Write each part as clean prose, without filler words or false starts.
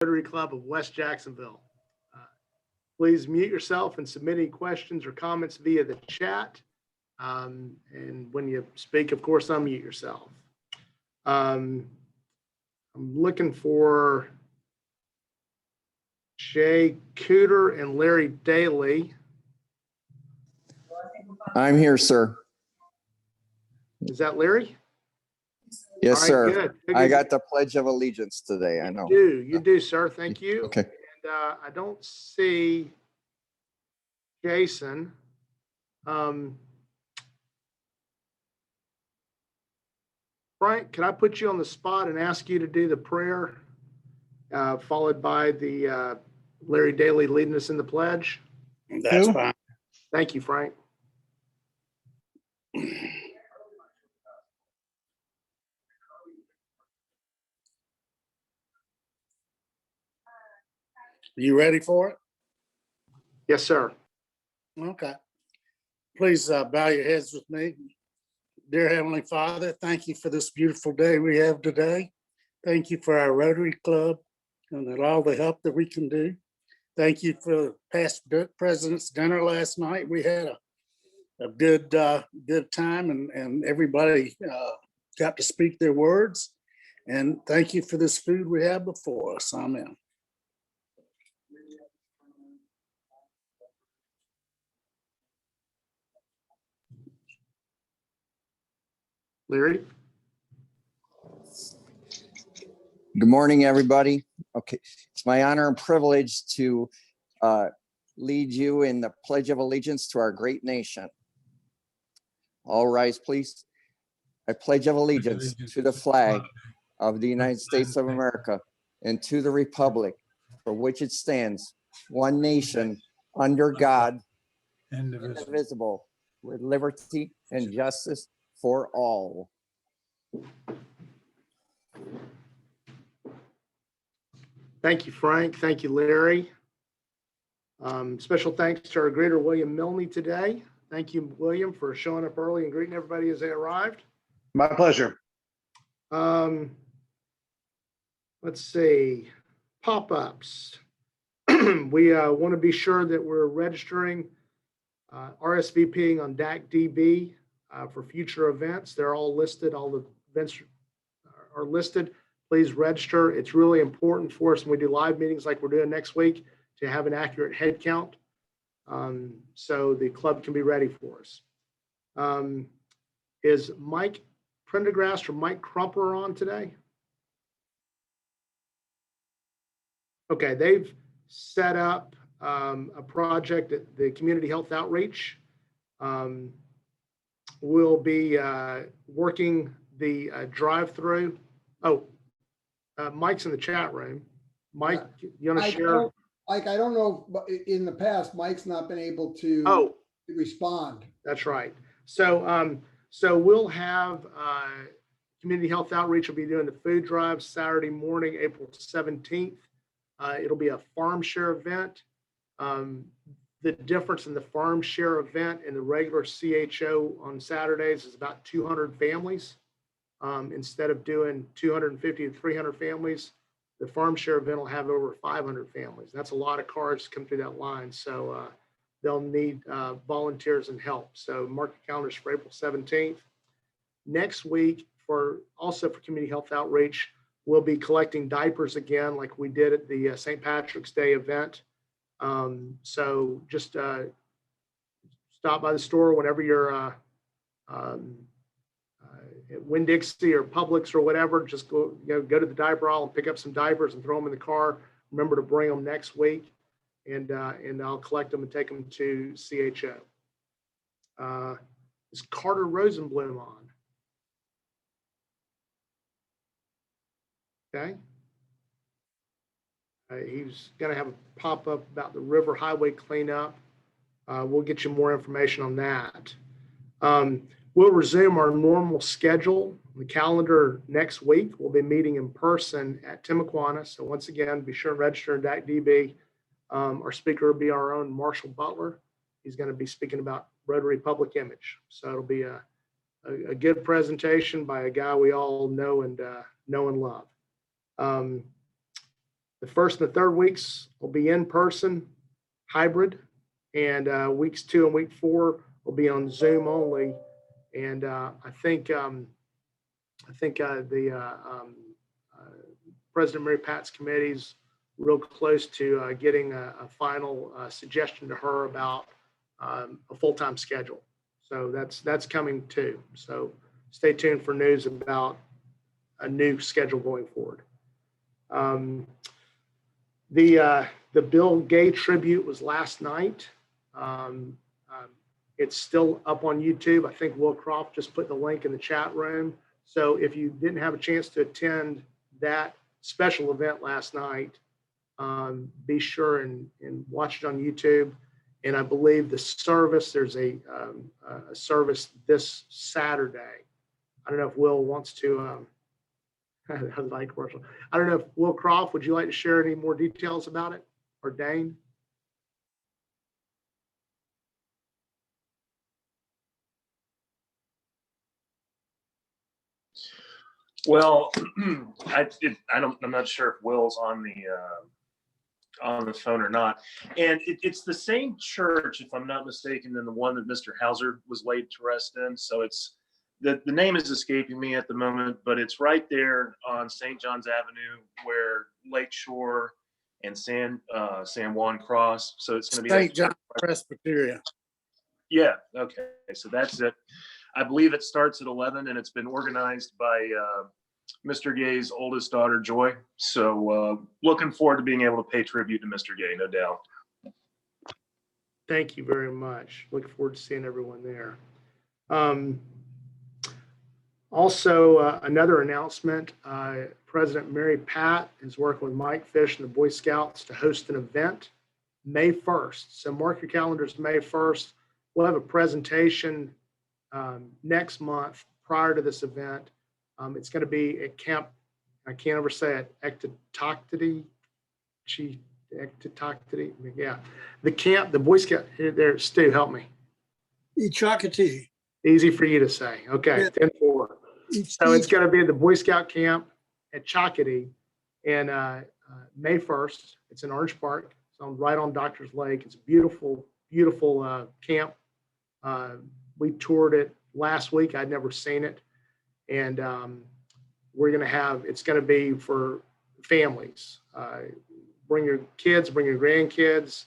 Rotary Club of West Jacksonville. Please mute yourself and submit any questions or comments via the chat. And when you speak, of course, unmute yourself. I'm looking for Jay Cooter and Larry Daly. I'm here, sir. Is that Larry? Yes, All right, sir. good. I got the Pledge of Allegiance today. I know. You do, sir. Thank you. Okay. And I don't see Jason. Frank, can I put you on the spot and ask you to do the prayer, followed by the Larry Daly leading us in the pledge? That's fine. Thank you, Frank. You ready for it? Yes, sir. Okay. Please bow your heads with me. Dear Heavenly Father, thank you for this beautiful day we have today. Thank you for our Rotary Club and all the help that we can do. Thank you for past President's dinner last night. We had a good time and everybody got to speak their words. And thank you for this food we have before us. Amen. Larry? Good morning, everybody. Okay, it's my honor and privilege to lead you in the Pledge of Allegiance to our great nation. All rise, please. I pledge of allegiance to the flag of the United States of America and to the republic for which it stands, one nation, under God, indivisible, with liberty and justice for all. Thank you, Frank. Thank you, Larry. Special thanks to our greeter, William Milne, today. Thank you, William, for showing up early and greeting everybody as they arrived. My pleasure. Let's see, pop-ups. We want to be sure that we're registering RSVPing on DAC-DB for future events. They're all listed. All the events are listed. Please register. It's really important for us when we do live meetings like we're doing next week to have an accurate head count so the club can be ready for us. Is Mike Prendergast or Mike Crumper on today? Okay, they've set up a project at the Community Health Outreach. We'll be working the drive-through. Oh, Mike's in the chat room. Mike, you want to share? Mike, I don't know, but in the past, Mike's not been able to respond. That's right. So, so we'll have Community Health Outreach will be doing the food drive Saturday morning, April 17th. It'll be a farm share event. The difference in the farm share event and the regular CHO on Saturdays is about 200 families. Instead of doing 250 to 300 families, the farm share event will have over 500 families. That's a lot of cars to come through that line. So they'll need volunteers and help. So mark your calendars for April 17th. Next week, also for Community Health Outreach, we'll be collecting diapers again like we did at the St. Patrick's Day event. So just stop by the store whenever you're at Winn-Dixie or Publix or whatever. Just go to the diaper aisle and pick up some diapers and throw them in the car. Remember to bring them next week, and I'll collect them and take them to CHO. Is Carter Rosenblum on? Okay. He's going to have a pop-up about the River Highway cleanup. We'll get you more information on that. We'll resume our normal schedule. The calendar next week, we'll be meeting in person at Timaquana. So once again, be sure and register in DAC-DB. Our speaker will be our own Marshall Butler. He's going to be speaking about Rotary Public Image. So it'll be a good presentation by a guy we all know and love. The first and the third weeks will be in person, hybrid, and weeks 2 and week 4 will be on Zoom only. And I think the President Mary Pat's committee's real close to getting a final suggestion to her about a full-time schedule. So that's coming too. So stay tuned for news about a new schedule going forward. The Bill Gay tribute was last night. It's still up on YouTube. I think Will Croft just put the link in the chat room. So if you didn't have a chance to attend that special event last night, be sure and watch it on YouTube. And I believe the service, there's a service this Saturday. I don't know if Will wants to, like commercial. I don't know if Will Croft, would you like to share any more details about it, or Dane? Well, I'm not sure if Will's on the phone or not. And it's the same church, if I'm not mistaken, than the one that Mr. Hauser was laid to rest in. So it's the name is escaping me at the moment, but it's right there on St. John's Avenue where Lakeshore and San Juan cross. So it's going to be St. John Presbyterian. Yeah. Okay. So that's it. I believe it starts at 11, and it's been organized by Mr. Gay's oldest daughter, Joy. So looking forward to being able to pay tribute to Mr. Gay, no doubt. Thank you very much. Looking forward to seeing everyone there. Also, another announcement, President Mary Pat is working with Mike Fish and the Boy Scouts to host an event May 1st. So mark your calendars, May 1st. We'll have a presentation next month prior to this event. It's going to be at Camp, I can't ever say it, Ectotoctity. Yeah. The camp, the Boy Scout, here, there, Stu, help me. Echakatee. Easy for you to say. Okay, Yeah. 10-4. So it's going to be at the Boy Scout camp at Chocotee, and May 1st. It's in Orange Park. It's right on Doctor's Lake. It's a beautiful, beautiful camp. We toured it last week. I'd never seen it. And we're going to have, it's going to be for families. Bring your kids, bring your grandkids,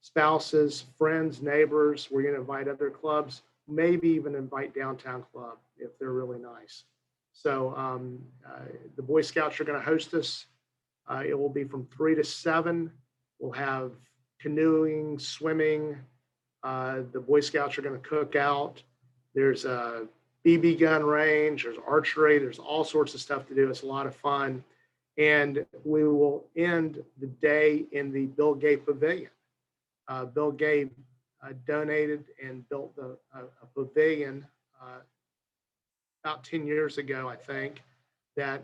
spouses, friends, neighbors. We're going to invite other clubs, maybe even invite Downtown Club if they're really nice. So the Boy Scouts are going to host us. It will be from 3 to 7. We'll have canoeing, swimming. The Boy Scouts are going to cook out. There's a BB gun range, there's archery, there's all sorts of stuff to do. It's a lot of fun. And we will end the day in the Bill Gay Pavilion. Bill Gay donated and built a pavilion about 10 years ago, I think, that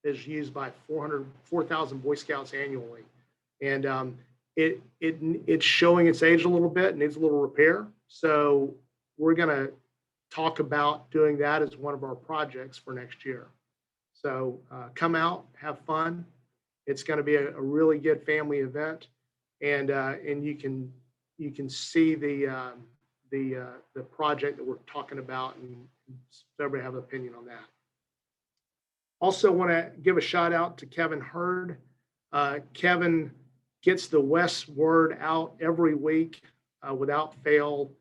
is used by 4,000 Boy Scouts annually. And it's showing its age a little bit, needs a little repair. So we're going to talk about doing that as one of our projects for next year. So come out, have fun. It's going to be a really good family event, and you can see the project that we're talking about, and everybody have an opinion on that. Also want to give a shout out to Kevin Hurd. Kevin gets the West word out every week without fail.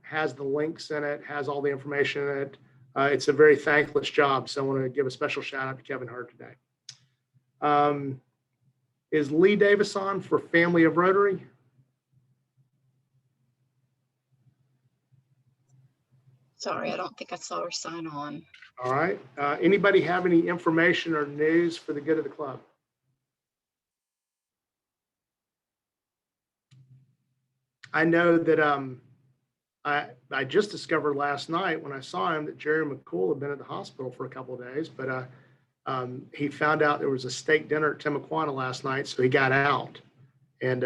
Has the links in it, has all the information in it. It's a very thankless job, so I want to give a special shout out to Kevin Hurd today. Is Lee Davis on for Family of Rotary? Sorry, I don't think I saw her sign on. All right. Anybody have any information or news for the good of the club? I know that I just discovered last night when I saw him that Jerry McCool had been at the hospital for a couple of days, but he found out there was a steak dinner at Timuquana last night, so he got out and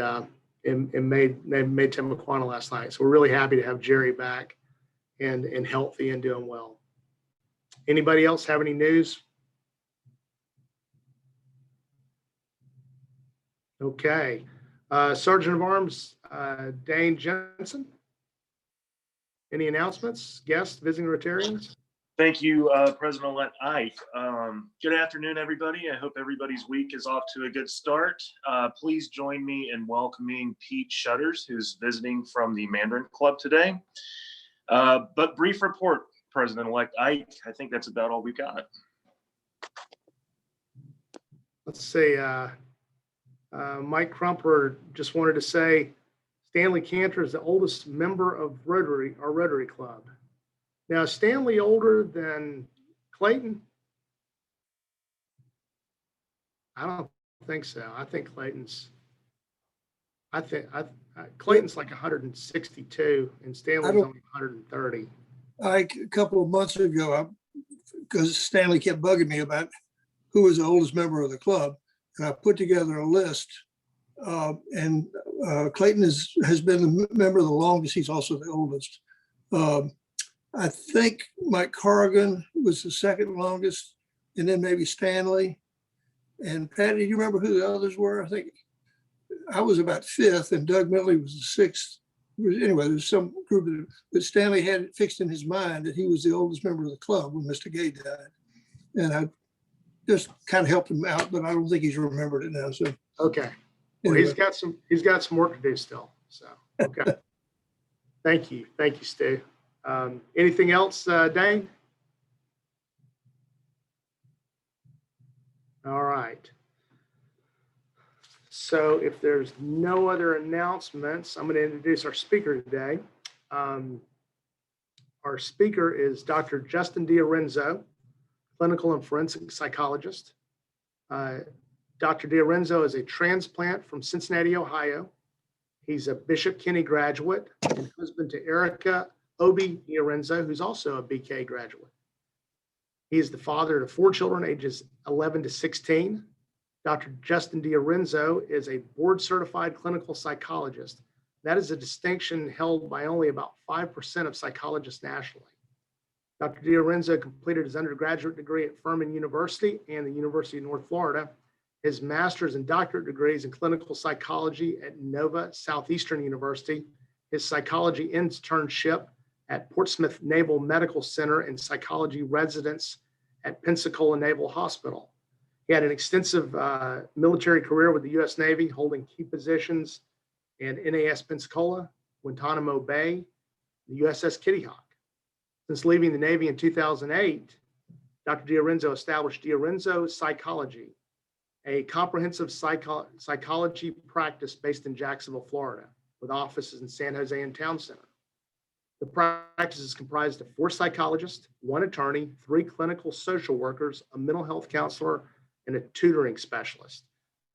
made Timuquana last night. So we're really happy to have Jerry back and healthy and doing well. Anybody else have any news? Okay. Sergeant of Arms, Dane Jensen. Any announcements, guests, visiting Rotarians? Thank you, President-elect Ike. Good afternoon, everybody. I hope everybody's week is off to a good start. Please join me in welcoming Pete Shutters, who's visiting from the Mandarin Club today. But brief report, President-elect Ike. I think that's about all we've got. Let's see. Mike Crumpler just wanted to say Stanley Cantor is the oldest member of our Rotary Club. Now, is Stanley older than Clayton? I don't think so. I think Clayton's like 162 and Stanley's only 130. A couple of months ago, because Stanley kept bugging me about who was the oldest member of the club, and I put together a list. And Clayton has been a member the longest. He's also the oldest. I think Mike Corrigan was the second longest, and then maybe Stanley. And Patty, do you remember who the others were? I think I was about fifth, and Doug Midley was the sixth. Anyway, there's some group that Stanley had it fixed in his mind that he was the oldest member of the club when Mr. Gay died. And I just kind of helped him out, but I don't think he's remembered it now. So okay. Well, anyway. he's got some work to do still. So okay. Thank you, Stu. Anything else, Dane? All right. So if there's no other announcements, I'm going to introduce our speaker today. Our speaker is Dr. Justin D'Orenzo, clinical and forensic psychologist. Dr. D'Orenzo is a transplant from Cincinnati, Ohio. He's a Bishop Kenny graduate and husband to Erica Obi D'Orenzo, who's also a BK graduate. He is the father of 4 children, ages 11 to 16. Dr. Justin D'Orenzo is a board-certified clinical psychologist. That is a distinction held by only about 5% of psychologists nationally. Dr. D'Orenzo completed his undergraduate degree at Furman University and the University of North Florida, his master's and doctorate degrees in clinical psychology at Nova Southeastern University, his psychology internship at Portsmouth Naval Medical Center and psychology residence at Pensacola Naval Hospital. He had an extensive military career with the U.S. Navy, holding key positions in NAS Pensacola, Guantanamo Bay, the USS Kitty Hawk. Since leaving the Navy in 2008, Dr. D'Orenzo established D'Orenzo Psychology, a comprehensive psychology practice based in Jacksonville, Florida, with offices in San Jose and Town Center. The practice is comprised of 4 psychologists, 1 attorney, 3 clinical social workers, a mental health counselor, and a tutoring specialist.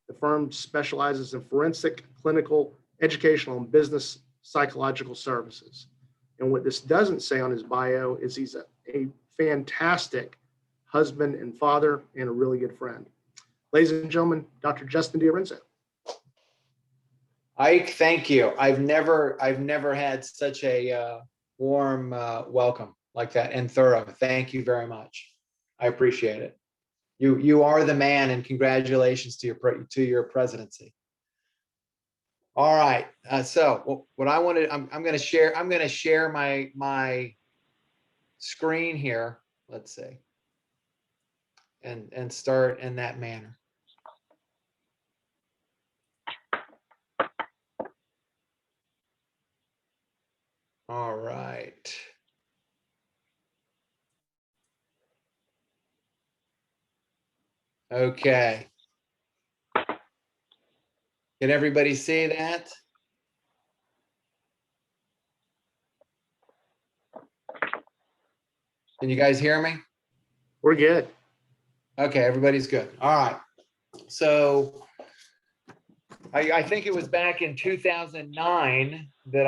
The firm specializes in forensic, clinical, educational, and business psychological services. And what this doesn't say on his bio is he's a fantastic husband and father and a really good friend. Ladies and gentlemen, Dr. Justin D'Orenzo. Ike, thank you. I've never had such a warm welcome like that and thorough. Thank you very much. I appreciate it. You are the man, and congratulations to your presidency. All right. So what I wanted, I'm going to share my screen here. Let's see, and start in that manner. All right. Okay. Can everybody see that? Can you guys hear me? We're good. Okay, everybody's good. All right. So I think it was back in 2009 that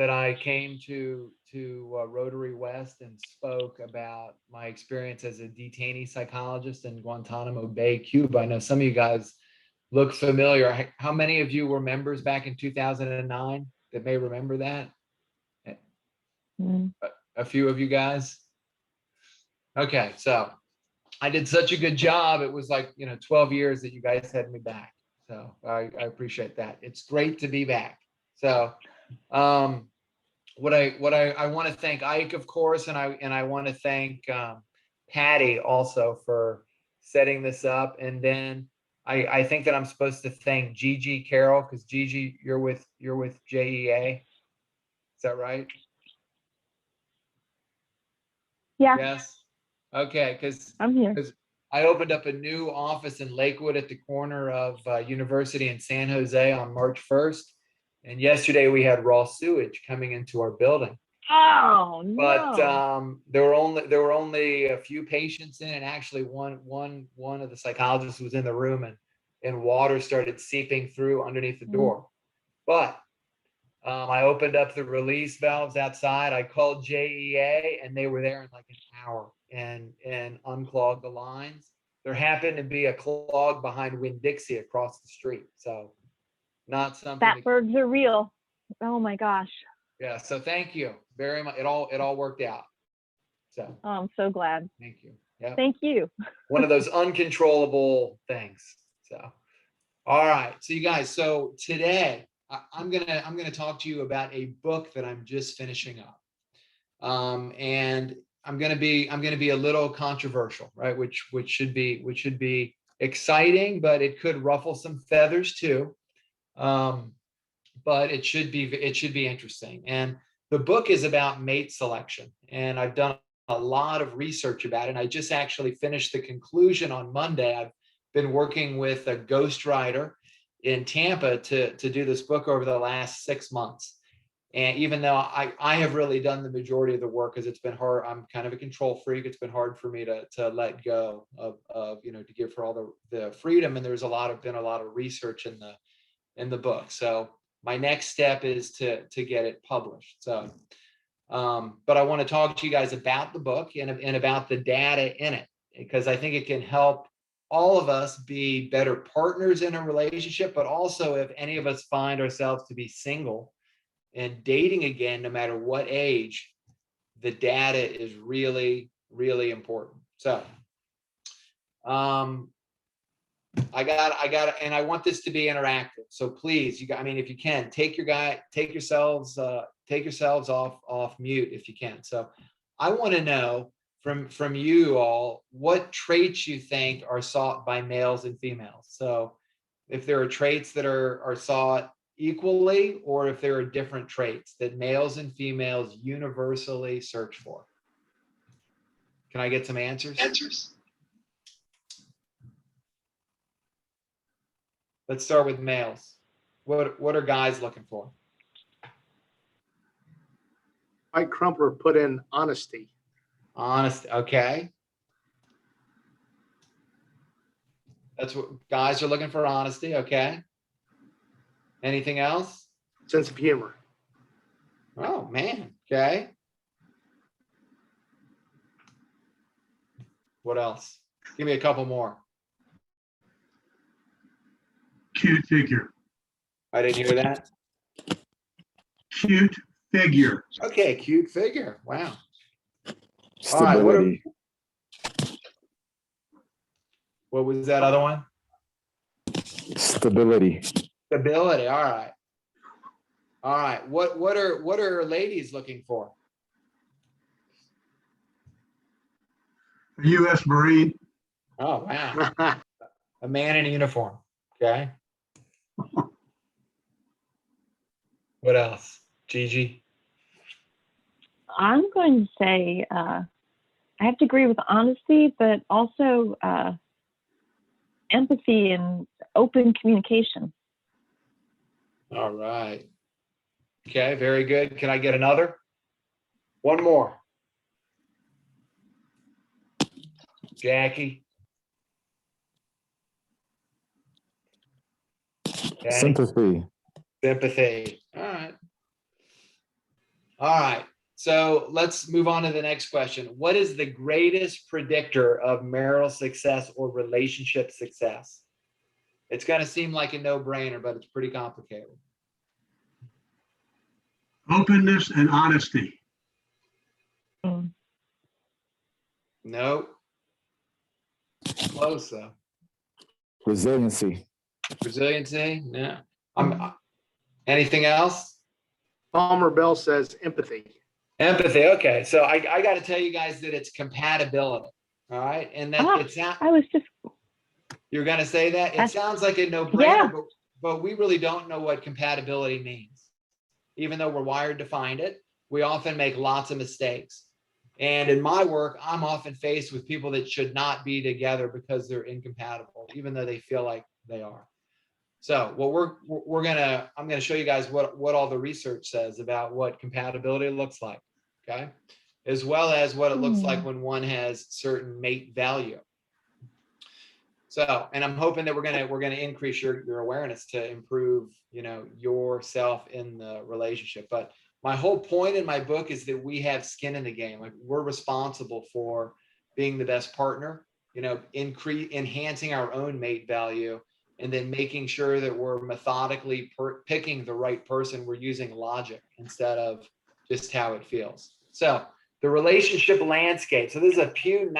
I came to Rotary West and spoke about my experience as a detainee psychologist in Guantanamo Bay, Cuba. I know some of you guys look familiar. How many of you were members back in 2009 that may remember that? A few of you guys. Okay, so I did such a good job. It was like, 12 years that you guys had me back. So I appreciate that. It's great to be back. So what I want to thank Ike, of course, and I want to thank Patty also for setting this up. And then I think that I'm supposed to thank Gigi Carroll, because Gigi, you're with JEA. Is that right? Yeah, Yes. Okay, because I'm here. I opened up a new office in Lakewood at the corner of University and San Jose on March 1st. And yesterday we had raw sewage coming into our building. Oh, But no. there were only a few patients in, and actually one of the psychologists was in the room, and water started seeping through underneath the door. But I opened up the release valves outside. I called JEA, and they were there in like an hour and unclogged the lines. There happened to be a clog behind Winn-Dixie across the street, so not something. Fatbergs are real. Oh my gosh. Yeah. So thank you very much. It all worked out. So Oh, I'm so glad. thank you. Yeah. Thank you. One of those uncontrollable things. So, all right. So you guys, so today I'm gonna talk to you about a book that I'm just finishing up. And I'm gonna be a little controversial, right? Which should be exciting, but it could ruffle some feathers too. But it should be interesting. And the book is about mate selection, and I've done a lot of research about it. And I just actually finished the conclusion on Monday. I've been working with a ghostwriter in Tampa to do this book over the last 6 months. And even though I have really done the majority of the work, because it's been hard, I'm kind of a control freak. It's been hard for me to let go of to give her all the freedom. And there's been a lot of research in the book. So my next step is to get it published. So, but I want to talk to you guys about the book and about the data in it, because I think it can help all of us be better partners in a relationship, but also if any of us find ourselves to be single and dating again, no matter what age, the data is really, really important. So, I got, and I want this to be interactive. So please, if you can, take yourselves off mute if you can. So I want to know from you all what traits you think are sought by males and females. So if there are traits that are sought equally, or if there are different traits that males and females universally search for. Can I get some answers? Let's start with males. What are guys looking for? Mike Crumpler put in honesty. Honesty. Okay. That's what guys are looking for, honesty. Okay. Anything else? Sense of humor. Oh, man. Okay. What else? Give me a couple more. Cute figure. I didn't hear that. Cute figure. Okay, cute figure. Wow. Stability. What was that other one? Stability. Stability. All right. All right. What are ladies looking for? A U.S. Marine. Oh, wow. A man in a uniform. Okay. What else? Gigi? I'm going to say I have to agree with honesty, but also empathy and open communication. All right. Okay, very good. Can I get another? One more. Jackie? Danny? Sympathy. Sympathy. All right. All right. So let's move on to the next question. What is the greatest predictor of marital success or relationship success? It's going to seem like a no-brainer, but it's pretty complicated. Openness and honesty. Mm. No. close though. Resiliency. Resiliency, yeah. Anything else? Palmer Bell says empathy. Empathy, okay. So I got to tell you guys that it's compatibility, all right? And that it's not, I was just, you're going to say that? It That's- sounds like a no-brainer, yeah. but we really don't know what compatibility means. Even though we're wired to find it, we often make lots of mistakes. And in my work, I'm often faced with people that should not be together because they're incompatible, even though they feel like they are. So what I'm gonna show you guys what all the research says about what compatibility looks like, okay? As well as what it looks like when one has certain mate value. So, and I'm hoping that we're gonna increase your awareness to improve, yourself in the relationship. But my whole point in my book is that we have skin in the game. Like, we're responsible for being the best partner, enhancing our own mate value, and then making sure that we're methodically picking the right person. We're using logic instead of just how it feels. So the relationship landscape. So this is a Pew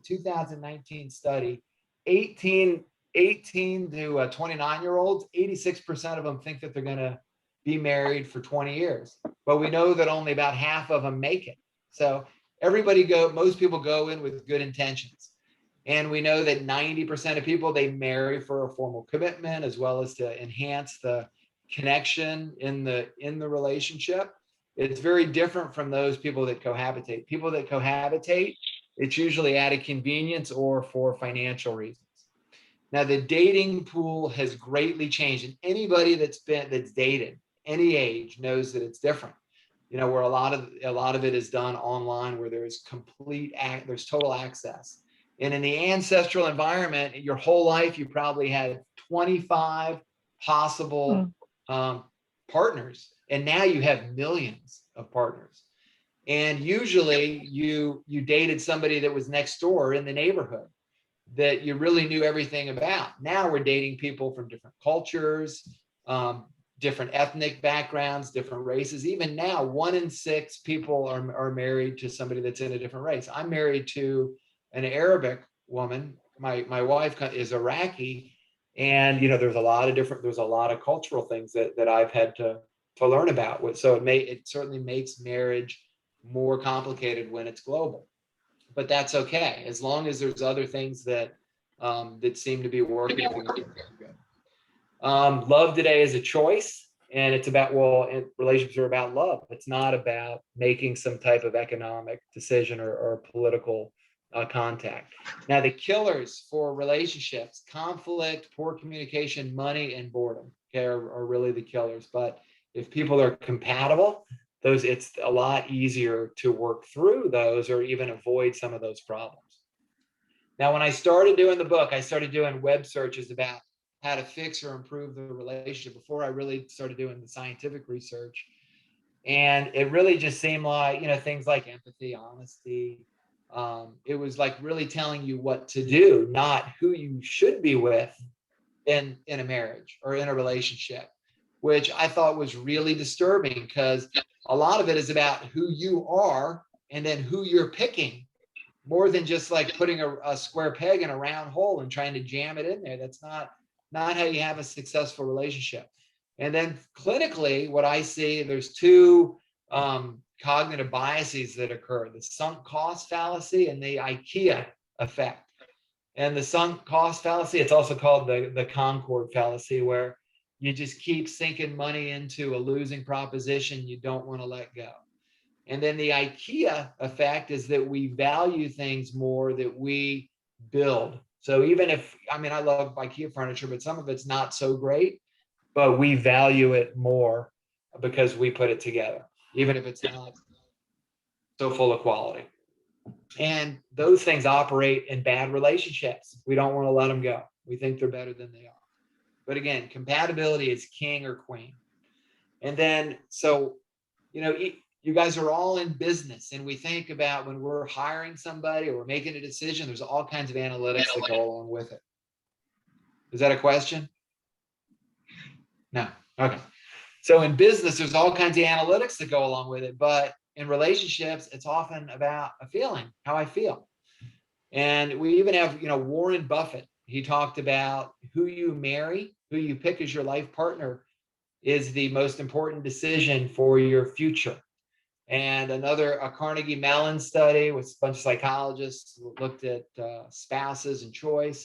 2019 study. 18 to 29-year-olds, 86% of them think that they're going to be married for 20 years. But we know that only about half of them make it. So most people go in with good intentions. And we know that 90% of people, they marry for a formal commitment, as well as to enhance the connection in the relationship. It's very different from those people that cohabitate. People that cohabitate, it's usually out of convenience or for financial reasons. Now, the dating pool has greatly changed, and anybody that's dated any age knows that it's different. Where a lot of it is done online, where there's total access. And in the ancestral environment, your whole life, you probably had 25 possible partners. And now you have millions of partners. And usually you dated somebody that was next door in the neighborhood that you really knew everything about. Now we're dating people from different cultures, different ethnic backgrounds, different races. Even now, 1 in 6 people are married to somebody that's in a different race. I'm married to an Arabic woman. My wife is Iraqi, and there's a lot of cultural things that I've had to learn about. So it certainly makes marriage more complicated when it's global, but that's okay as long as there's other things that seem to be working. Love today is a choice, and it's about relationships are about love. It's not about making some type of economic decision or political contact. Now, the killers for relationships: conflict, poor communication, money, and boredom. Okay, are really the killers. But if people are compatible, it's a lot easier to work through those or even avoid some of those problems. Now, when I started doing the book, I started doing web searches about how to fix or improve the relationship before I really started doing the scientific research. And it really just seemed like, things like empathy, honesty. It was like really telling you what to do, not who you should be with in a marriage or in a relationship, which I thought was really disturbing, because a lot of it is about who you are and then who you're picking, more than just like putting a square peg in a round hole and trying to jam it in there. That's not how you have a successful relationship. And then clinically, what I see, there's 2 cognitive biases that occur: the sunk cost fallacy and the IKEA effect. And the sunk cost fallacy, it's also called the Concord fallacy, where you just keep sinking money into a losing proposition you don't want to let go. And then the IKEA effect is that we value things more that we build. So even if, I love IKEA furniture, but some of it's not so great, but we value it more because we put it together, even if it's not so full of quality. And those things operate in bad relationships. We don't want to let them go. We think they're better than they are. But again, compatibility is king or queen. And then, so, you guys are all in business, and we think about when we're hiring somebody or we're making a decision, there's all kinds of analytics that go along with it. Is that a question? No. Okay. So in business, there's all kinds of analytics that go along with it, but in relationships, it's often about a feeling, how I feel. And we even have, Warren Buffett. He talked about who you marry, who you pick as your life partner is the most important decision for your future. And a Carnegie Mellon study with a bunch of psychologists looked at spouses and choice,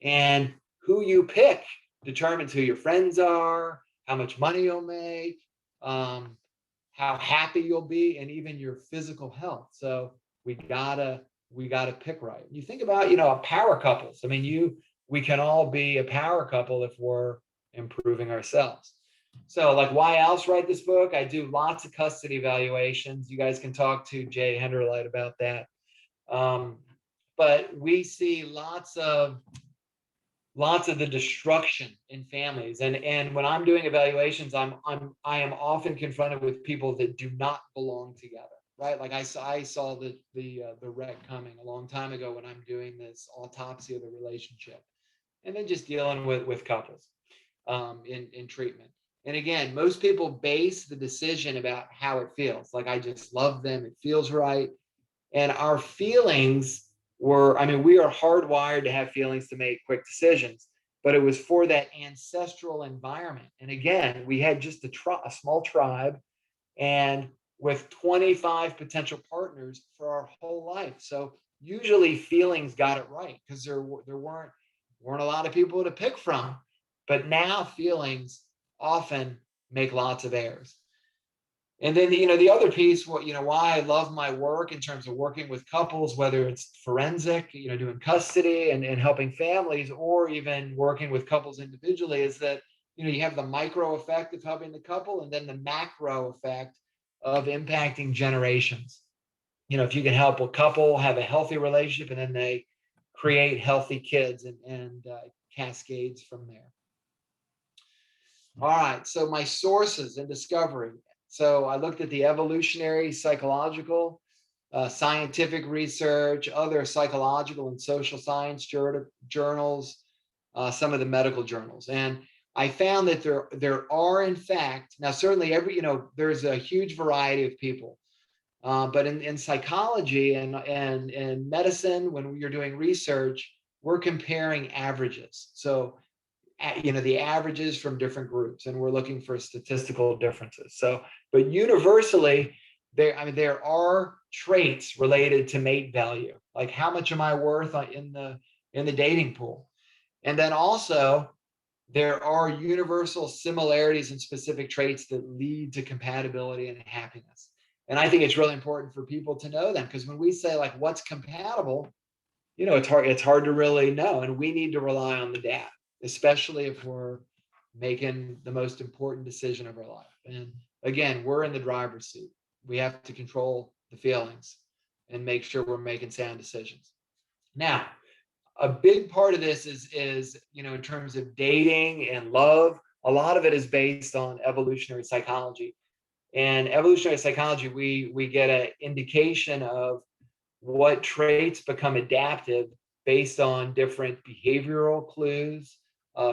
and who you pick determines who your friends are, how much money you'll make, how happy you'll be, and even your physical health. So we gotta pick right. You think about, a power couples. I mean, we can all be a power couple if we're improving ourselves. So like, why else write this book? I do lots of custody evaluations. You guys can talk to Jay Henderlight about that. But we see lots of the destruction in families. And when I'm doing evaluations, I am often confronted with people that do not belong together, right? Like I saw the wreck coming a long time ago when I'm doing this autopsy of the relationship, and then just dealing with couples in treatment. And again, most people base the decision about how it feels. Like, I just love them, it feels right. And our feelings we are hardwired to have feelings to make quick decisions, but it was for that ancestral environment. And again, we had just a small tribe, and with 25 potential partners for our whole life. So usually feelings got it right, because there weren't a lot of people to pick from. But now feelings often make lots of errors. And then, the other piece, why I love my work in terms of working with couples, whether it's forensic, doing custody and helping families, or even working with couples individually, is that, you have the micro effect of helping the couple, and then the macro effect of impacting generations. If you can help a couple have a healthy relationship, and then they create healthy kids, and cascades from there. All right, so my sources and discovery. So I looked at the evolutionary, psychological, scientific research, other psychological and social science journals, some of the medical journals. And I found that there are, in fact, now certainly there's a huge variety of people. But in psychology and medicine, when you're doing research, we're comparing averages. So the averages from different groups, and we're looking for statistical differences. So, but universally, there are traits related to mate value, like how much am I worth in the dating pool, and then also there are universal similarities and specific traits that lead to compatibility and happiness. And I think it's really important for people to know them, because when we say like what's compatible, it's hard to really know, and we need to rely on the data, especially if we're making the most important decision of our life. And again, we're in the driver's seat. We have to control the feelings and make sure we're making sound decisions. Now, a big part of this is in terms of dating and love, a lot of it is based on evolutionary psychology. And evolutionary psychology, we get an indication of what traits become adaptive based on different behavioral clues,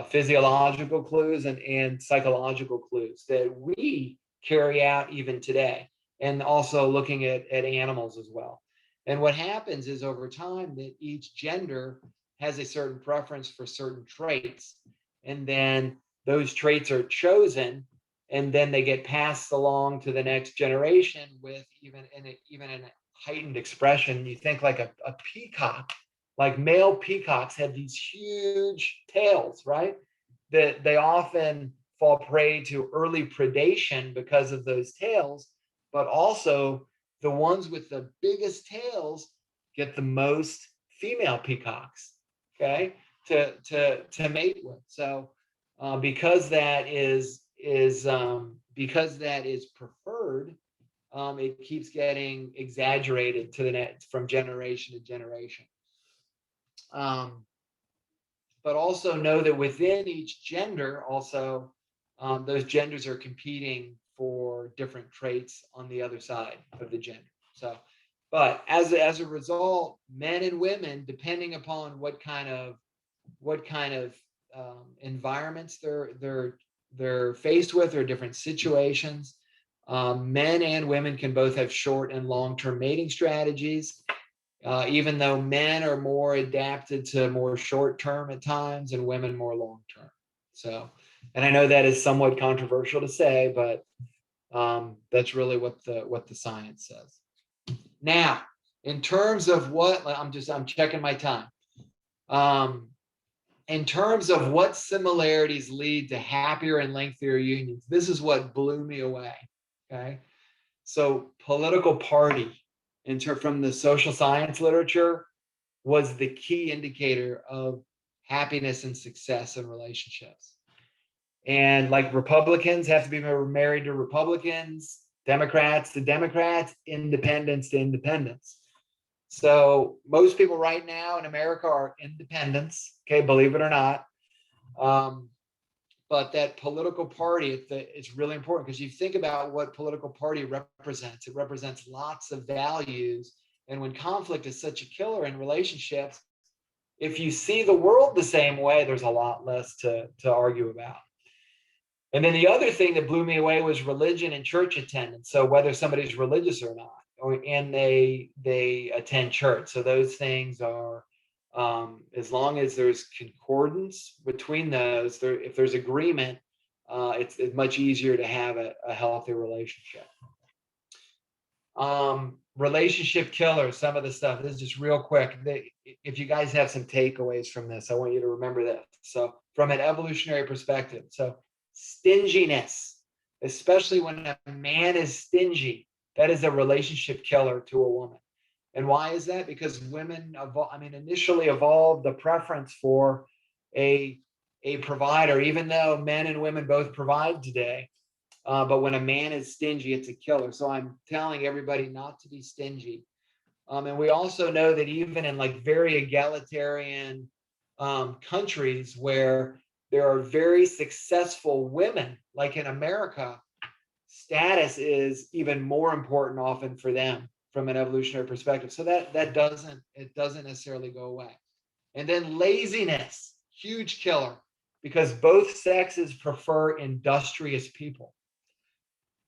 physiological clues, and psychological clues that we carry out even today, and also looking at animals as well. And what happens is, over time, that each gender has a certain preference for certain traits, and then those traits are chosen, and then they get passed along to the next generation with even in a heightened expression. You think like a peacock. Like male peacocks have these huge tails, right? That they often fall prey to early predation because of those tails, but also the ones with the biggest tails get the most female peacocks, okay, to mate with. So because that is preferred, it keeps getting exaggerated to the next, from generation to generation. But also know that within each gender, also those genders are competing for different traits on the other side of the gender. So, but as a result, men and women, depending upon what kind of environments they're faced with, or different situations, men and women can both have short and long-term mating strategies. even though men are more adapted to more short-term at times and women more long-term. So, and I know that is somewhat controversial to say, but that's really what the science says. Now, in terms of what, I'm checking my time. In terms of what similarities lead to happier and lengthier unions, this is what blew me away. Okay, so political party, from the social science literature, was the key indicator of happiness and success in relationships. And like Republicans have to be married to Republicans, Democrats to Democrats, independents to independents. So most people right now in America are independents, okay, believe it or not. But that political party, it's really important, because you think about what political party represents. It represents lots of values. And when conflict is such a killer in relationships, if you see the world the same way, there's a lot less to argue about. And then the other thing that blew me away was religion and church attendance. So whether somebody's religious or not, and they attend church. So those things are, as long as there's concordance between those, if there's agreement, it's much easier to have a healthy relationship. Relationship killers, some of the stuff, this is just real quick. If you guys have some takeaways from this, I want you to remember this. So from an evolutionary perspective, so stinginess, especially when a man is stingy, that is a relationship killer to a woman. And why is that? Because women initially evolved the preference for a provider, even though men and women both provide today. But when a man is stingy, it's a killer. So I'm telling everybody not to be stingy. And we also know that even in like very egalitarian countries where there are very successful women, like in America, status is even more important often for them from an evolutionary perspective. So that doesn't necessarily go away. And then laziness, huge killer, because both sexes prefer industrious people.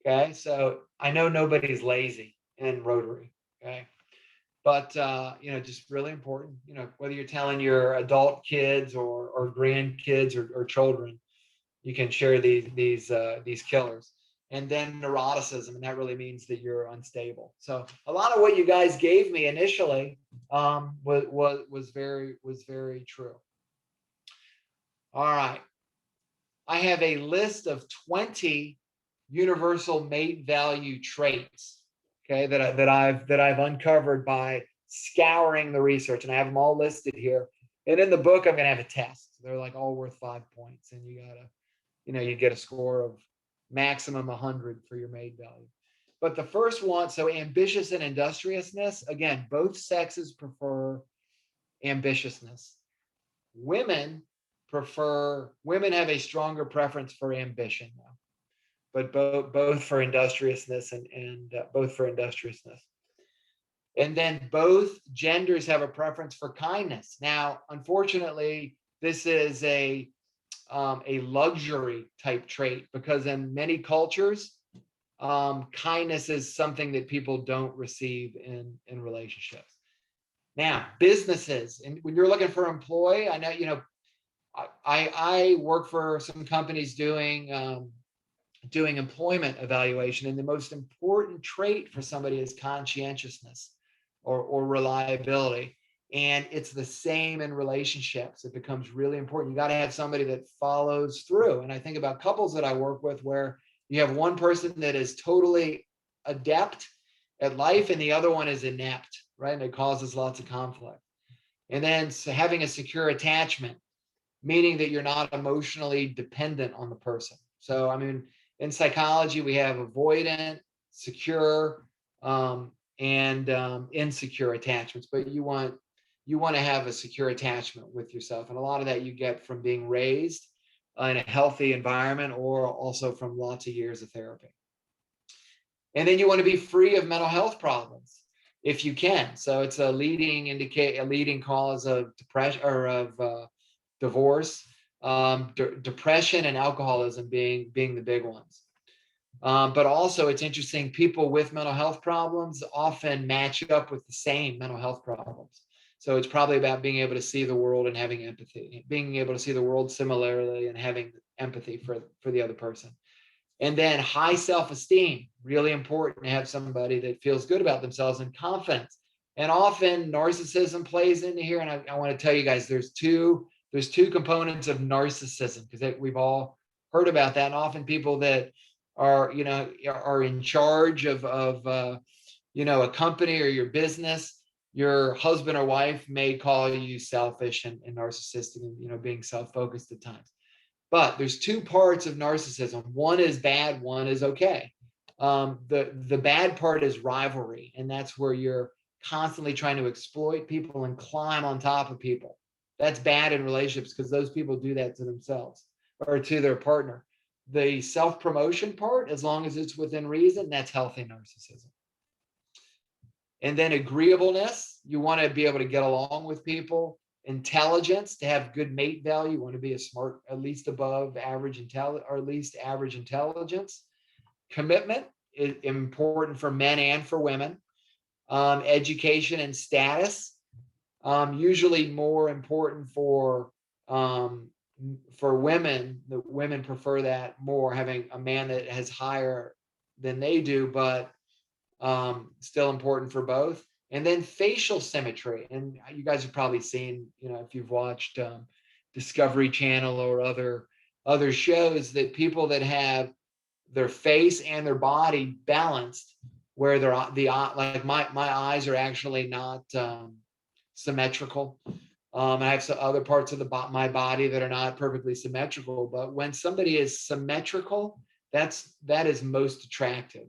Okay, so I know nobody's lazy in Rotary. Okay, but just really important. Whether you're telling your adult kids or grandkids or children, you can share these killers. And then neuroticism, and that really means that you're unstable. So a lot of what you guys gave me initially was very true. All right, I have a list of 20 universal mate value traits, okay, that I've uncovered by scouring the research, and I have them all listed here. And in the book, I'm going to have a test. They're like all worth 5 points, and you get a score of maximum 100 for your mate value. But the first one, so ambitious and industriousness, again, both sexes prefer ambitiousness. Women have a stronger preference for ambition now, but both for industriousness and both for industriousness. And then both genders have a preference for kindness. Now, unfortunately, this is a luxury type trait, because in many cultures, kindness is something that people don't receive in relationships. Now, businesses, and when you're looking for an employee, I know, I work for some companies doing employment evaluation, and the most important trait for somebody is conscientiousness or reliability. And it's the same in relationships. It becomes really important. You got to have somebody that follows through. And I think about couples that I work with where you have one person that is totally adept at life and the other one is inept, right? And it causes lots of conflict. And then having a secure attachment, meaning that you're not emotionally dependent on the person. So, in psychology, we have avoidant, secure, and insecure attachments, but you want to have a secure attachment with yourself. And a lot of that you get from being raised in a healthy environment or also from lots of years of therapy. And then you want to be free of mental health problems if you can. So it's a leading cause of depression or of divorce, depression and alcoholism being the big ones. But also it's interesting, people with mental health problems often match up with the same mental health problems. So it's probably about being able to see the world and having empathy, being able to see the world similarly and having empathy for the other person. And then high self-esteem, really important to have somebody that feels good about themselves, and confidence. And often narcissism plays into here. And I want to tell you guys, there's two components of narcissism, because we've all heard about that. And often people that are, are in charge of a company or your business, your husband or wife may call you selfish and narcissistic and, being self-focused at times. But there's two parts of narcissism. One is bad, one is okay. The bad part is rivalry. And that's where you're constantly trying to exploit people and climb on top of people. That's bad in relationships, because those people do that to themselves or to their partner. The self-promotion part, as long as it's within reason, that's healthy narcissism. And then agreeableness, you want to be able to get along with people. Intelligence, to have good mate value, you want to be a smart, at least above average or at least average intelligence. Commitment is important for men and for women. Education and status, usually more important for women. The women prefer that more, having a man that has higher than they do, but still important for both. And then facial symmetry. And you guys have probably seen, if you've watched Discovery Channel or other shows, that people that have their face and their body balanced, where like my eyes are actually not symmetrical. I have some other parts of my body that are not perfectly symmetrical, but when somebody is symmetrical, that is most attractive.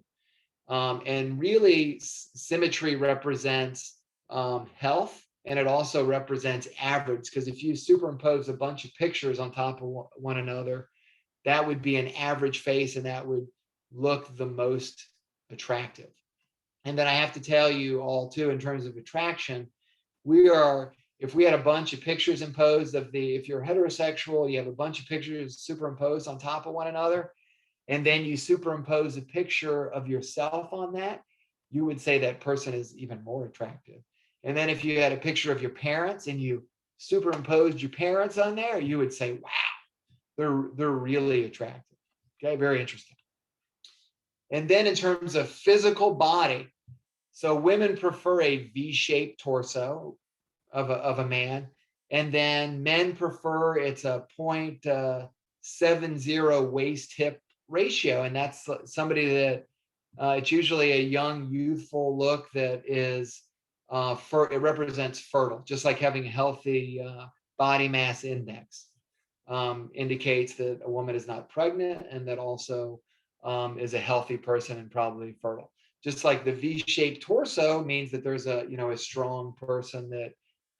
And really, symmetry represents health, and it also represents average, because if you superimpose a bunch of pictures on top of one another, that would be an average face, and that would look the most attractive. And then I have to tell you all too, in terms of attraction, if we had a bunch of pictures imposed if you're heterosexual, you have a bunch of pictures superimposed on top of one another, and then you superimpose a picture of yourself on that, you would say that person is even more attractive. And then if you had a picture of your parents and you superimposed your parents on there, you would say, wow, they're really attractive. Okay, very interesting. And then in terms of physical body, so women prefer a V-shaped torso of a man, and then men prefer it's a 0.70 waist hip ratio, and that's somebody that it's usually a young, youthful look that is it represents fertile, just like having a healthy body mass index indicates that a woman is not pregnant, and that also is a healthy person and probably fertile. Just like the V-shaped torso means that there's a strong person that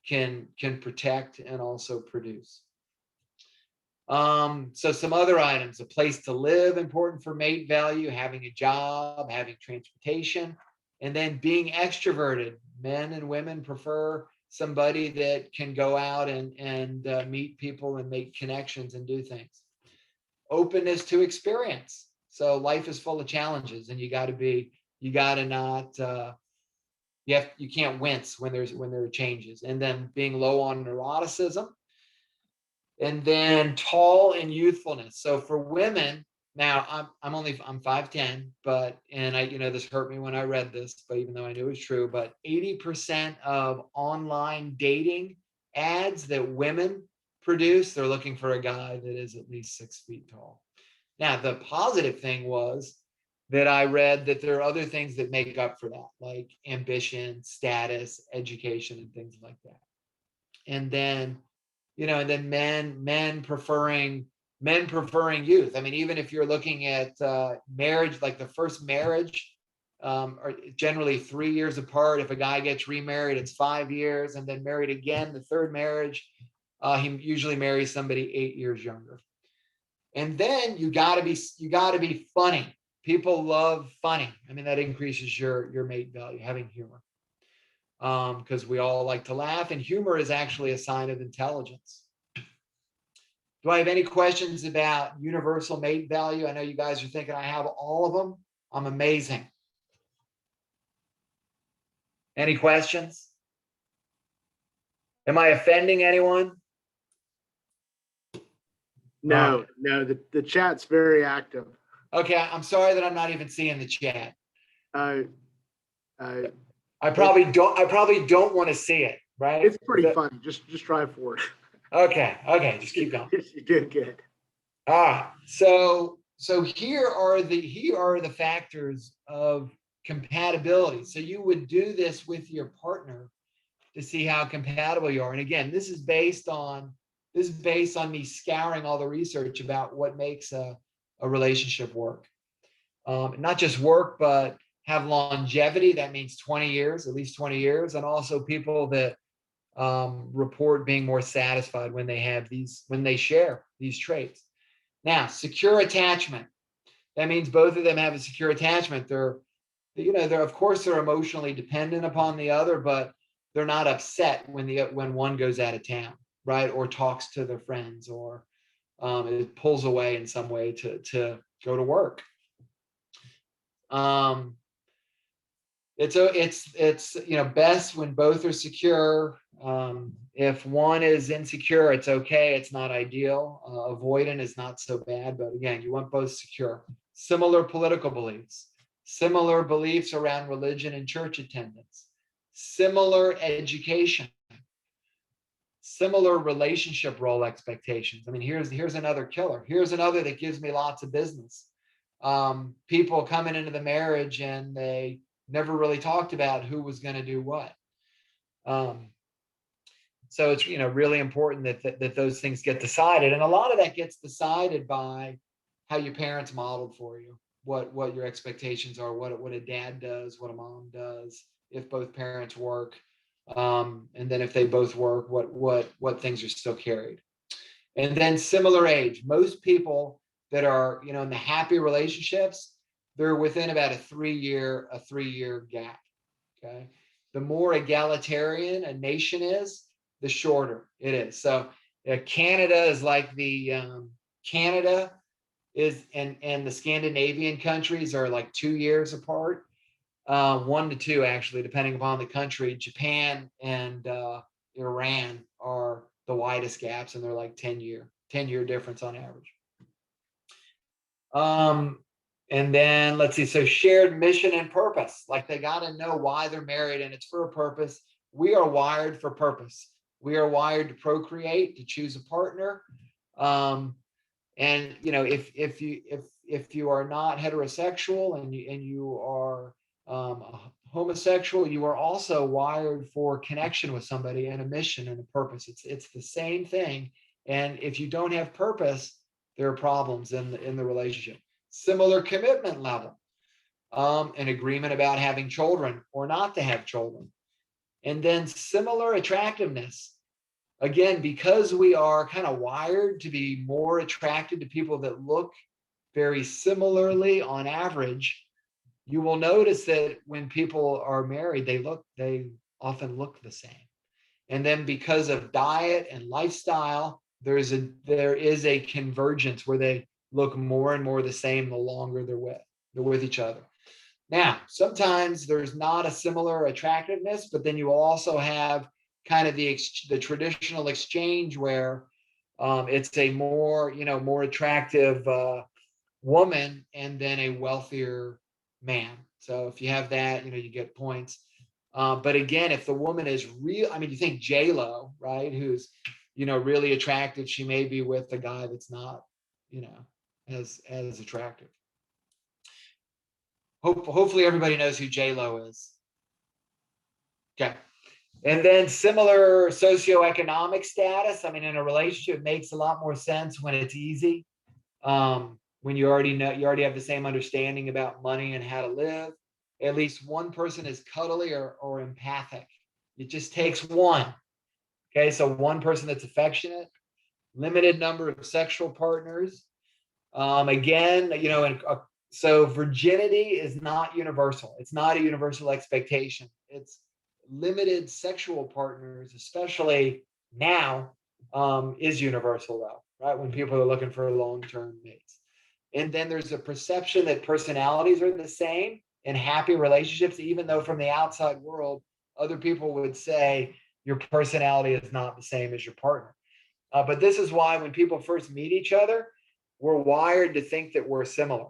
can protect and also produce. So some other items: a place to live, important for mate value, having a job, having transportation, and then being extroverted. Men and women prefer somebody that can go out and meet people and make connections and do things. Openness to experience. So life is full of challenges, and you can't wince when there are changes. And then being low on neuroticism. And then tall and youthfulness. So for women, now I'm 5'10", but, and this hurt me when I read this, but even though I knew it was true, but 80% of online dating ads that women produce, they're looking for a guy that is at least 6 feet tall. Now, the positive thing was that I read that there are other things that make up for that, like ambition, status, education, and things like that. And then, men preferring youth. I mean, even if you're looking at marriage, like the first marriage, are generally 3 years apart. If a guy gets remarried, it's 5 years, and then married again, the third marriage, he usually marries somebody 8 years younger. And then you gotta be funny. People love funny. I mean, that increases your mate value, having humor. Because we all like to laugh, and humor is actually a sign of intelligence. Do I have any questions about universal mate value? I know you guys are thinking I have all of them. I'm amazing. Any questions? Am I offending anyone? No, no, the chat's very active. Okay, I'm sorry that I'm not even seeing the chat. Uh, I probably don't want to see it, right? It's pretty funny. Just try for it. Okay, just keep going. You did good. All right. So here are the factors of compatibility. So you would do this with your partner to see how compatible you are. And again, this is based on me scouring all the research about what makes a relationship work. Not just work, but have longevity. That means 20 years, at least 20 years, and also people that report being more satisfied when they share these traits. Now, secure attachment. That means both of them have a secure attachment. They're of course they're emotionally dependent upon the other, but they're not upset when one goes out of town, right? Or talks to their friends, or it pulls away in some way to go to work. It's best when both are secure. If one is insecure, it's okay. It's not ideal. Avoidant is not so bad, but again, you want both secure. Similar political beliefs, similar beliefs around religion and church attendance, similar education, similar relationship role expectations. I mean, here's another killer. Here's another that gives me lots of business. People coming into the marriage and they never really talked about who was going to do what. So it's really important that those things get decided, and a lot of that gets decided by how your parents modeled for you, what your expectations are, what a dad does, what a mom does, if both parents work, and then if they both work, what things are still carried. And then similar age. Most people that are in the happy relationships, they're within about a 3-year gap. Okay, the more egalitarian a nation is, the shorter it is. So Canada is like Canada is, and the Scandinavian countries are like 2 years apart, 1 to 2 actually, depending upon the country. Japan and Iran are the widest gaps, and they're like 10-year difference on average. And then let's see, so shared mission and purpose, like they got to know why they're married, and it's for a purpose. We are wired for purpose. We are wired to procreate, to choose a partner. And if you are not heterosexual and you are homosexual, you are also wired for connection with somebody and a mission and a purpose. It's the same thing. And if you don't have purpose, there are problems in the relationship. Similar commitment level, an agreement about having children or not to have children. And then similar attractiveness. Again, because we are kind of wired to be more attracted to people that look very similarly on average, you will notice that when people are married, they often look the same. And then because of diet and lifestyle, there is a convergence where they look more and more the same the longer they're with each other. Now, sometimes there's not a similar attractiveness, but then you also have kind of the traditional exchange where it's a more attractive woman and then a wealthier man. So if you have that, you get points. But again, if the woman is real, I mean, you think J-Lo, right? Who's, really attractive. She may be with a guy that's not, as attractive. Hopefully everybody knows who J-Lo is. Okay. And then similar socioeconomic status. I mean, in a relationship, it makes a lot more sense when it's easy. When you already have the same understanding about money and how to live. At least one person is cuddly or empathic. It just takes one. Okay, so one person that's affectionate, limited number of sexual partners. Again, so virginity is not universal. It's not a universal expectation. It's limited sexual partners, especially now, is universal though. right? When people are looking for long-term mates. And then there's a perception that personalities are the same in happy relationships, even though from the outside world, other people would say your personality is not the same as your partner. But this is why when people first meet each other, we're wired to think that we're similar.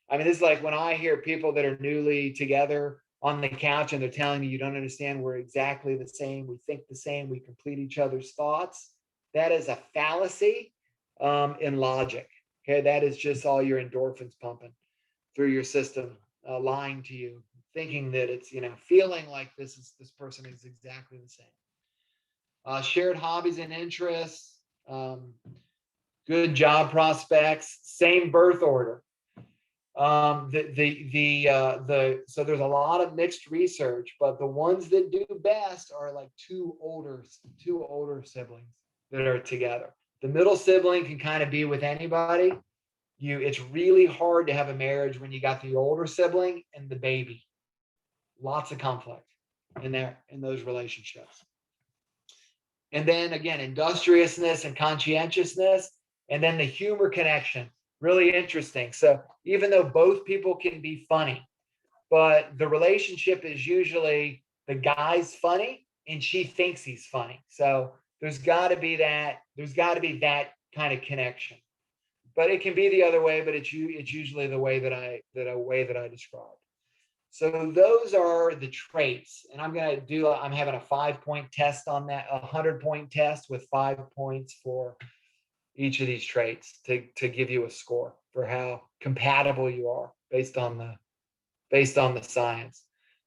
I mean, this is like when I hear people that are newly together on the couch and they're telling me, you don't understand, we're exactly the same, we think the same, we complete each other's thoughts. That is a fallacy in logic. Okay, that is just all your endorphins pumping through your system, lying to you, thinking that it's, feeling like this person is exactly the same. Shared hobbies and interests, good job prospects, same birth order. So there's a lot of mixed research, but the ones that do best are like two older siblings that are together. The middle sibling can kind of be with anybody. It's really hard to have a marriage when you got the older sibling and the baby. Lots of conflict in those relationships. And then again, industriousness and conscientiousness, and then the humor connection. Really interesting. So even though both people can be funny, but the relationship is usually the guy's funny and she thinks he's funny. So there's got to be that kind of connection. But it can be the other way, but it's usually the way that I described. So those are the traits, and I'm having a 5-point test on that, a 100-point test with 5 points for each of these traits to give you a score for how compatible you are based on the science.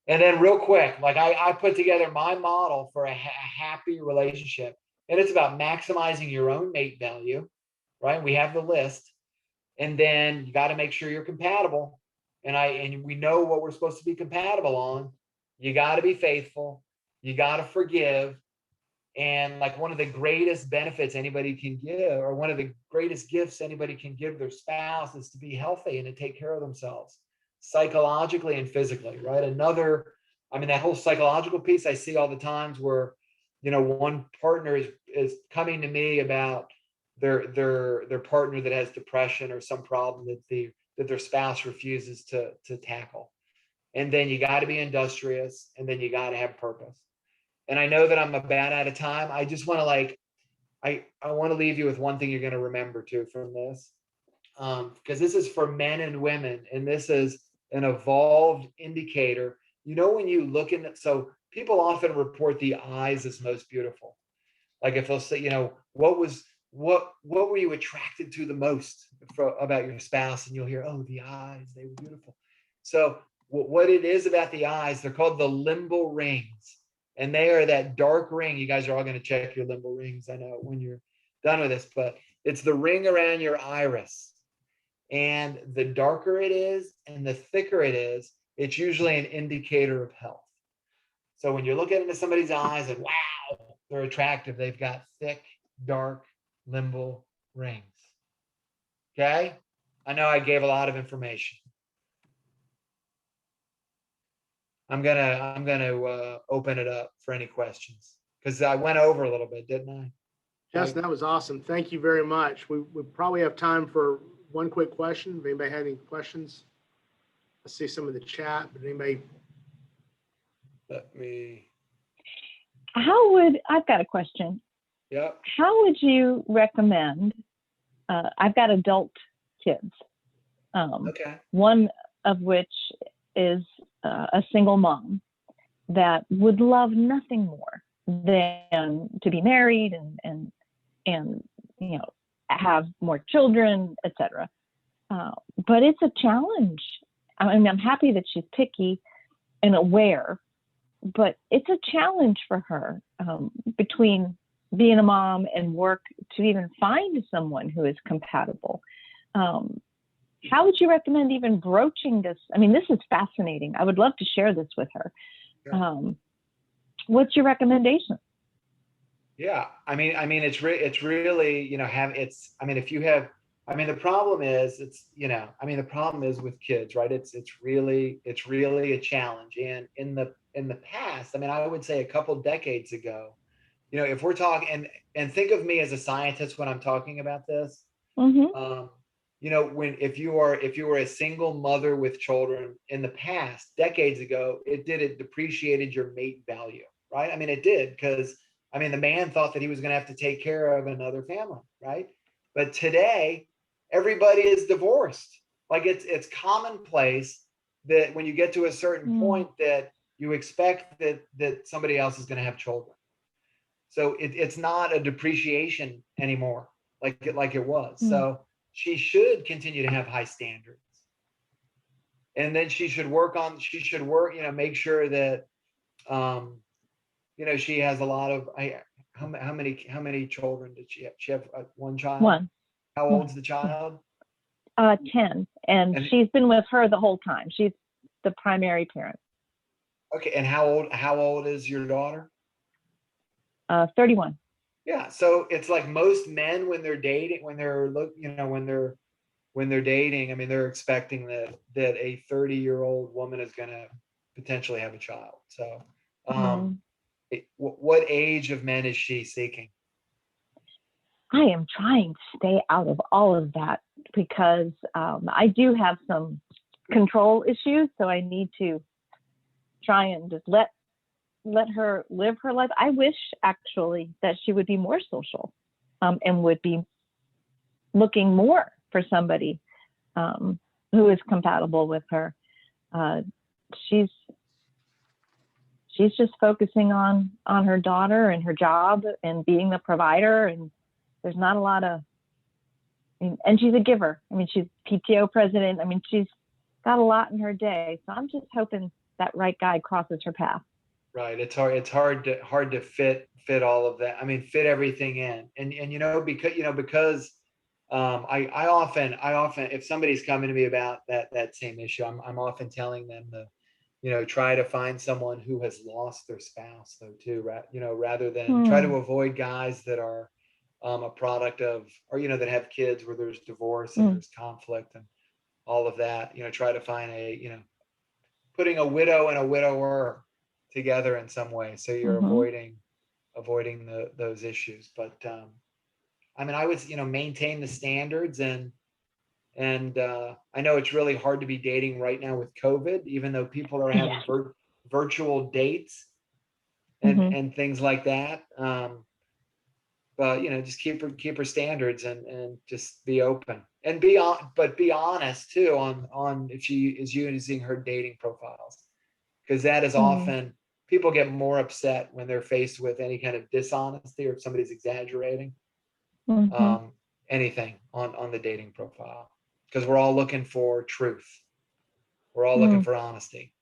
And then real quick, like I put together my model for a happy relationship, and it's about maximizing your own mate value, right? We have the list, and then you got to make sure you're compatible. And we know what we're supposed to be compatible on. You got to be faithful. You got to forgive. And like one of the greatest benefits anybody can give, or one of the greatest gifts anybody can give their spouse, is to be healthy and to take care of themselves psychologically and physically, right? That whole psychological piece I see all the times where, one partner is coming to me about their partner that has depression or some problem that their spouse refuses to tackle. And then you got to be industrious, and then you got to have purpose. And I know that I'm about out of time. I just want to I want to leave you with one thing you're going to remember too from this, because this is for men and women, and this is an evolved indicator. When you look so people often report the eyes as most beautiful. Like if they'll say, what were you attracted to the most about your spouse? And you'll hear, oh, the eyes, they were beautiful. So what it is about the eyes, they're called the limbal rings. And they are that dark ring. You guys are all going to check your limbal rings, I know, when you're done with this, but it's the ring around your iris. And the darker it is and the thicker it is, it's usually an indicator of health. So when you're looking into somebody's eyes and wow, they're attractive, they've got thick, dark limbal rings. Okay? I know I gave a lot of information. I'm gonna open it up for any questions, because I went over a little bit, didn't I? Yes, that was awesome. Thank you very much. We probably have time for one quick question. If anybody had any questions, I see some of the chat, but anybody? I've got a question. Yep. How would you recommend, I've got adult kids, Okay. one of which is a single mom that would love nothing more than to be married and have more children, etc. But it's a challenge. I'm happy that she's picky and aware, but it's a challenge for her between being a mom and work to even find someone who is compatible. How would you recommend even broaching this? This is fascinating. I would love to share this with her. Sure. What's your recommendation? Yeah, it's really, if you have, the problem is the problem is with kids, right? It's really a challenge. And in the past, I would say a couple decades ago, you know, if we're talking, and think of me as a scientist when I'm talking about this. Mm-hmm. You know, if you were a single mother with children in the past, decades ago, it depreciated your mate value, right? I mean, it did, because I mean, the man thought that he was going to have to take care of another family, right? But today, everybody is divorced. Like it's commonplace that when you get to a certain point that you expect that somebody else is going to have children. So it's not a depreciation anymore like it was. So she should continue to have high standards. And then she should work, you know, make sure that, you know, she has a lot of, how many children did she have? She have one child? One. How old's the child? 10. And she's been with her the whole time. She's the primary parent. Okay. And how old is your daughter? 31. Yeah. So it's like most men when they're dating, when they're dating, I mean, they're expecting that a 30-year-old woman is going to potentially have a child. So, what age of men is she seeking? I am trying to stay out of all of that because I do have some control issues. So I need to try and just let her live her life. I wish actually that she would be more social and would be looking more for somebody who is compatible with her. She's just focusing on her daughter and her job and being the provider, and there's not a lot of, and she's a giver. I mean, she's PTO president. I mean, she's got a lot in her day. So I'm just hoping that right guy crosses her path. Right. It's hard to fit all of that. I mean, fit everything in. And you know, because I often, if somebody's coming to me about that same issue, I'm often telling them to, you know, try to find someone who has lost their spouse though too, you know, rather than try to avoid guys that are a product of, or, you know, that have kids where there's divorce and there's conflict and all of that. You know, try to find you know, putting a widow and a widower together in some way, so you're avoiding those issues. But I mean, I would, you know, maintain the standards, and I know it's really hard to be dating right now with COVID, even though people are having virtual dates and things like that. But you know, just keep her standards and just be open and be honest too on if she is using her dating profiles, because that is often, people get more upset when they're faced with any kind of dishonesty or if somebody's exaggerating anything on the dating profile, because we're all looking for truth. We're all looking for honesty.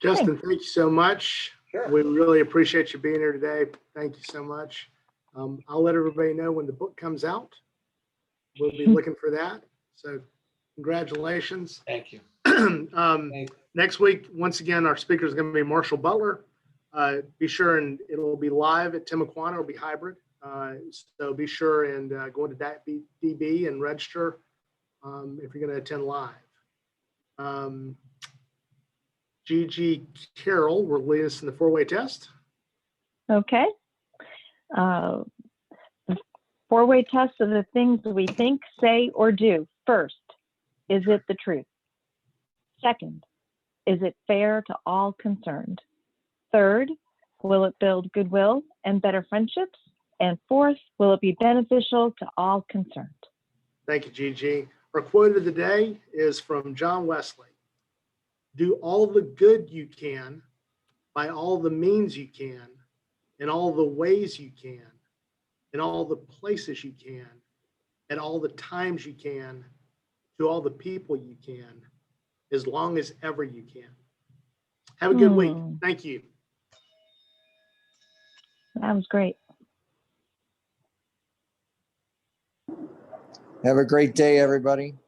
Justin, thank you so much. Sure. We really appreciate you being here today. Thank you so much. I'll let everybody know when the book comes out. We'll be looking for that. So congratulations. Thank you. Next week, once again, our speaker is going to be Marshall Butler. Be sure, and it'll be live at Timuquana. It'll be hybrid. So be sure and go into DB and register if you're going to attend live. Gigi Carroll will lead us in the four-way test. Okay. The four-way test are the things we think, say, or do. First, is it the truth? Second, is it fair to all concerned? Third, will it build goodwill and better friendships? And fourth, will it be beneficial to all concerned? Thank you, Gigi. Our quote of the day is from John Wesley. Do all the good you can, by all the means you can, in all the ways you can, in all the places you can, at all the times you can, to all the people you can, as long as ever you can. Have a good week. Thank you. That was great. Have a great day, everybody.